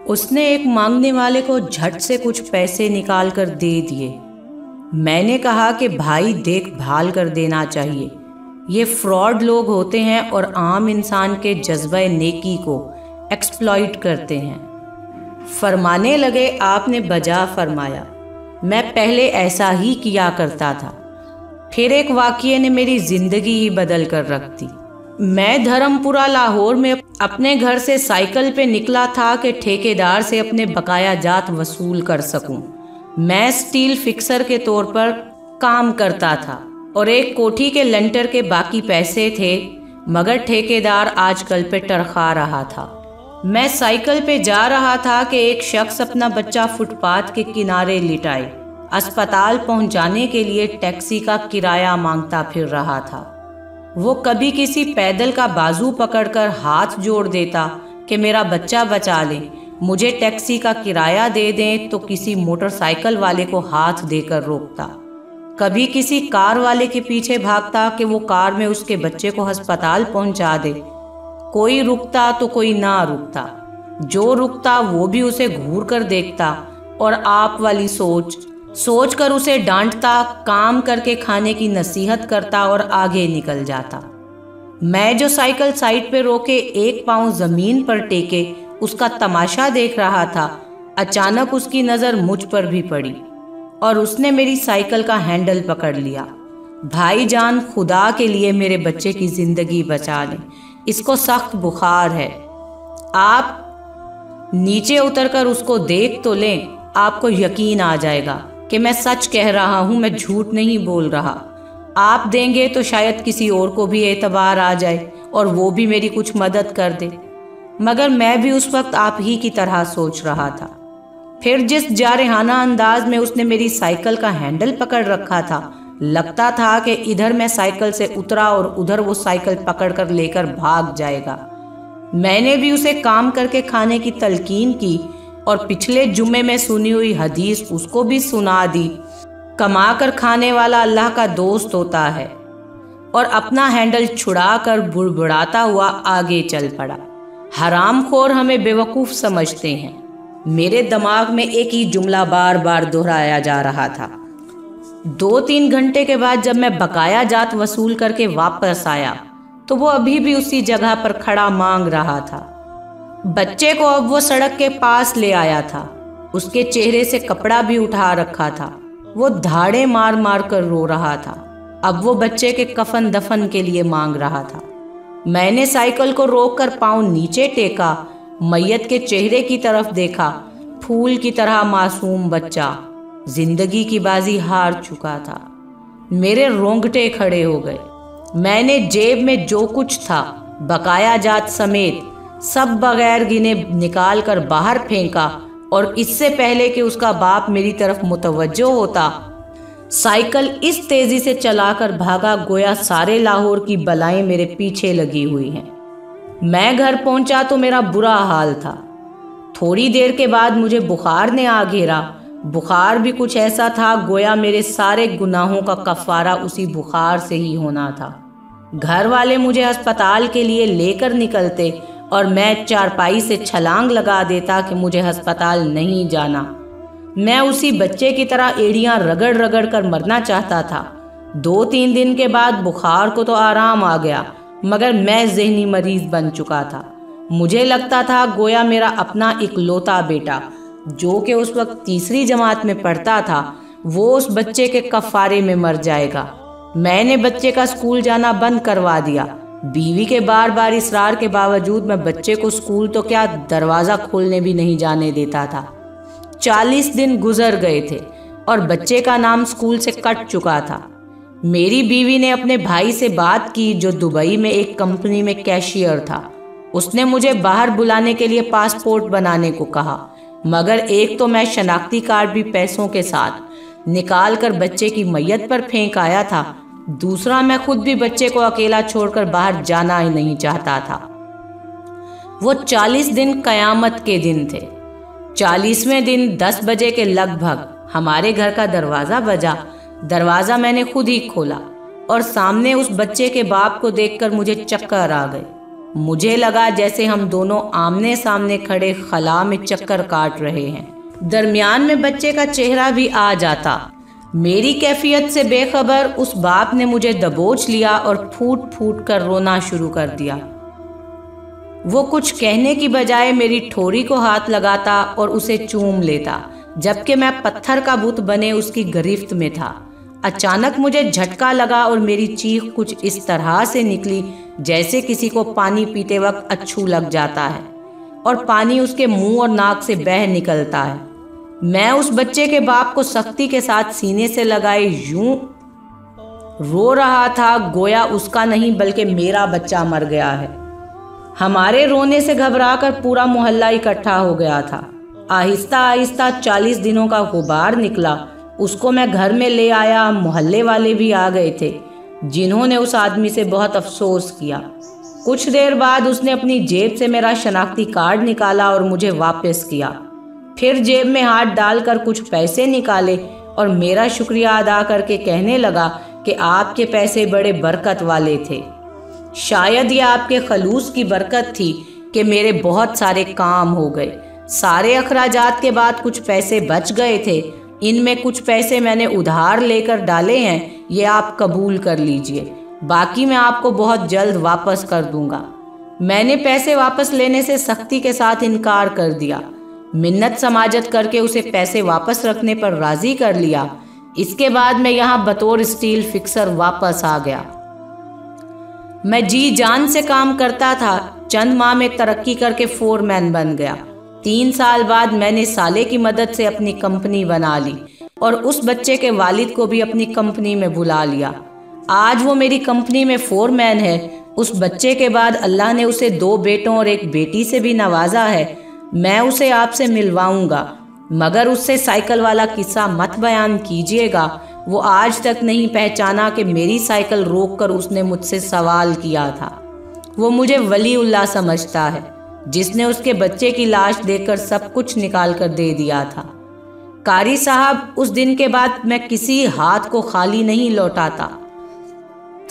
उसने एक मांगने वाले को झट से कुछ पैसे निकाल कर दे दिए। मैंने कहा कि भाई देखभाल कर देना चाहिए, ये फ्रॉड लोग होते हैं और आम इंसान के जज्बे नेकी को एक्सप्लॉइट करते हैं। फरमाने लगे, आपने बजा फरमाया, मैं पहले ऐसा ही किया करता था। फिर एक वाक़ये ने मेरी ज़िंदगी ही बदल कर रख दी। मैं धर्मपुरा लाहौर में अपने घर से साइकिल पे निकला था कि ठेकेदार से अपने बकाया जात वसूल कर सकूं। मैं स्टील फिक्सर के तौर पर काम करता था और एक कोठी के लेंटर के बाकी पैसे थे, मगर ठेकेदार आजकल पे टरखा रहा था। मैं साइकिल पे जा रहा था कि एक शख्स अपना बच्चा फुटपाथ के किनारे लिटाए अस्पताल पहुंचाने के लिए टैक्सी का किराया मांगता फिर रहा था। वो कभी किसी पैदल का बाजू पकड़कर हाथ जोड़ देता कि मेरा बच्चा बचा लें, मुझे टैक्सी का किराया दे दें, तो किसी मोटरसाइकिल वाले को हाथ देकर रोकता। कभी किसी कार वाले के पीछे भागता कि वो कार में उसके बच्चे को अस्पताल पहुंचा दे। कोई रुकता तो कोई ना रुकता, जो रुकता वो भी उसे घूर कर देखता और आप वाली सोच कर उसे डांटता, काम करके खाने की नसीहत करता और आगे निकल जाता। मैं जो साइकिल साइड पे रोके एक पांव जमीन पर टेके उसका तमाशा देख रहा था, अचानक उसकी नज़र मुझ पर भी पड़ी और उसने मेरी साइकिल का हैंडल पकड़ लिया। भाईजान, खुदा के लिए मेरे बच्चे की ज़िंदगी बचा लें, इसको सख्त बुखार है। आप नीचे उतरकर उसको देख तो लें, आपको यकीन आ जाएगा कि मैं सच कह रहा हूँ, मैं झूठ नहीं बोल रहा। आप देंगे तो शायद किसी और को भी एतबार आ जाए और वो भी मेरी कुछ मदद कर दे। मगर मैं भी उस वक्त आप ही की तरह सोच रहा था। फिर जिस जारहाना अंदाज में उसने मेरी साइकिल का हैंडल पकड़ रखा था, लगता था कि इधर मैं साइकिल से उतरा और उधर वो साइकिल पकड़कर लेकर भाग जाएगा। मैंने भी उसे काम करके खाने की तलकीन की और पिछले जुमे में सुनी हुई हदीस उसको भी सुना दी। कमा कर खाने वाला अल्लाह का दोस्त होता है, और अपना हैंडल छुड़ाकर बुड़बुड़ाता हुआ आगे चल पड़ा। हरामखोर हमें बेवकूफ़ समझते हैं। मेरे दिमाग में एक ही जुमला बार बार दोहराया जा रहा था। 2-3 घंटे के बाद जब मैं बकाया जात वसूल करके वापस आया तो वो अभी भी उसी जगह पर खड़ा मांग रहा था। बच्चे को अब वो सड़क के पास ले आया था, उसके चेहरे से कपड़ा भी उठा रखा था। वो धाड़े मार मार कर रो रहा था। अब वो बच्चे के कफन दफन के लिए मांग रहा था। मैंने साइकिल को रोककर पांव नीचे टेका, मैयत के चेहरे की तरफ देखा। फूल की तरह मासूम बच्चा जिंदगी की बाजी हार चुका था। मेरे रोंगटे खड़े हो गए। मैंने जेब में जो कुछ था बकाया जात समेत सब बगैर गिने निकाल कर बाहर फेंका और इससे पहले कि उसका बाप मेरी तरफ मुतवज्जो होता, साइकिल इस तेजी से चलाकर भागा गोया सारे लाहौर की बलाएं मेरे पीछे लगी हुई हैं। मैं घर पहुंचा तो मेरा बुरा हाल था। थोड़ी देर के बाद मुझे बुखार ने आ घेरा। बुखार भी कुछ ऐसा था गोया मेरे सारे गुनाहों का कफारा उसी बुखार से ही होना था। घर वाले मुझे अस्पताल के लिए लेकर निकलते और मैं चारपाई से छलांग लगा देता कि मुझे अस्पताल नहीं जाना। मैं उसी बच्चे की तरह एड़ियां रगड़ रगड़ कर मरना चाहता था। 2-3 दिन के बाद बुखार को तो आराम आ गया, मगर मैं जहनी मरीज बन चुका था। मुझे लगता था गोया मेरा अपना इकलौता बेटा, जो कि उस वक्त 3री जमात में पढ़ता था, वो उस बच्चे के कफारे में मर जाएगा। मैंने बच्चे का स्कूल जाना बंद करवा दिया। बीवी के बार बार इसरार के बावजूद मैं बच्चे को स्कूल तो क्या दरवाज़ा खोलने भी नहीं जाने देता था। 40 दिन गुजर गए थे और बच्चे का नाम स्कूल से कट चुका था। मेरी बीवी ने अपने भाई से बात की जो दुबई में एक कंपनी में कैशियर था। उसने मुझे बाहर बुलाने के लिए पासपोर्ट बनाने को कहा, मगर एक तो मैं शनाख्ती कार्ड भी पैसों के साथ निकाल कर बच्चे की मैयत पर फेंक आया था, दूसरा मैं खुद भी बच्चे को अकेला छोड़कर बाहर जाना ही नहीं चाहता था। वो 40 दिन कयामत के दिन थे। 40वें दिन 10 बजे के लगभग हमारे घर का दरवाज़ा बजा। दरवाज़ा मैंने खुद ही खोला और सामने उस बच्चे के बाप को देखकर मुझे चक्कर आ गए। मुझे लगा जैसे हम दोनों आमने सामने खड़े खला में चक्कर काट रहे हैं। दरमियान में बच्चे का चेहरा भी आ जाता। मेरी कैफियत से बेखबर उस बाप ने मुझे दबोच लिया और फूट फूट कर रोना शुरू कर दिया। वो कुछ कहने की बजाय मेरी ठोरी को हाथ लगाता और उसे चूम लेता, जबकि मैं पत्थर का बुत बने उसकी गिरफ्त में था। अचानक मुझे झटका लगा और मेरी चीख कुछ इस तरह से निकली जैसे किसी को पानी पीते वक्त अच्छू लग जाता है और पानी उसके मुंह और नाक से बह निकलता है। मैं उस बच्चे के बाप को सख्ती के साथ सीने से लगाए यूं रो रहा था गोया उसका नहीं बल्कि मेरा बच्चा मर गया है। हमारे रोने से घबराकर पूरा मोहल्ला इकट्ठा हो गया था। आहिस्ता आहिस्ता 40 दिनों का गुबार निकला। उसको मैं घर में ले आया। मोहल्ले वाले भी आ गए थे, जिन्होंने उस आदमी से बहुत अफसोस किया। कुछ देर बाद उसने अपनी जेब से मेरा शनाख्ती कार्ड निकाला और मुझे वापस किया। फिर जेब में हाथ डालकर कुछ पैसे निकाले और मेरा शुक्रिया अदा करके कहने लगा कि आपके पैसे बड़े बरकत वाले थे। शायद यह आपके खलूस की बरकत थी कि मेरे बहुत सारे काम हो गए। सारे अखराजात के बाद कुछ पैसे बच गए थे। इनमें कुछ पैसे मैंने उधार लेकर डाले हैं, ये आप कबूल कर लीजिए। बाकी मैं आपको बहुत जल्द वापस कर दूंगा। मैंने पैसे वापस लेने से सख्ती के साथ इनकार कर दिया। मिन्नत समाजत करके उसे पैसे वापस रखने पर राजी कर लिया। इसके बाद मैं यहाँ बतौर स्टील फिक्सर वापस आ गया। मैं जी जान से काम करता था। चंद माह में तरक्की करके फोरमैन बन गया। 3 साल बाद मैंने साले की मदद से अपनी कंपनी बना ली और उस बच्चे के वालिद को भी अपनी कंपनी में बुला लिया। आज वो मेरी कंपनी में फोरमैन है। उस बच्चे के बाद अल्लाह ने उसे 2 बेटों और 1 बेटी से भी नवाजा है। मैं उसे आपसे मिलवाऊंगा, मगर उससे साइकिल वाला किस्सा मत बयान कीजिएगा। वो आज तक नहीं पहचाना कि मेरी साइकिल रोककर उसने मुझसे सवाल किया था। वो मुझे वलीउल्लाह समझता है, जिसने उसके बच्चे की लाश देखकर सब कुछ निकाल कर दे दिया था। कारी साहब, उस दिन के बाद मैं किसी हाथ को खाली नहीं लौटाता।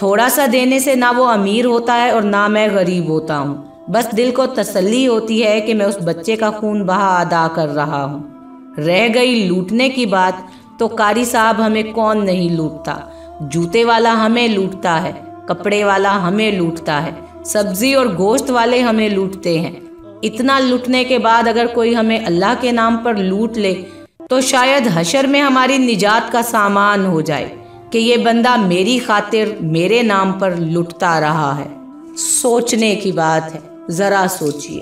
थोड़ा सा देने से ना वो अमीर होता है और ना मैं गरीब होता हूँ। बस दिल को तसल्ली होती है कि मैं उस बच्चे का खून बहा अदा कर रहा हूँ। रह गई लूटने की बात, तो कारी साहब हमें कौन नहीं लूटता। जूते वाला हमें लूटता है, कपड़े वाला हमें लूटता है, सब्जी और गोश्त वाले हमें लूटते हैं। इतना लूटने के बाद अगर कोई हमें अल्लाह के नाम पर लूट ले तो शायद हशर में हमारी निजात का सामान हो जाए कि ये बंदा मेरी खातिर मेरे नाम पर लुटता रहा है। सोचने की बात है, जरा सोचिए।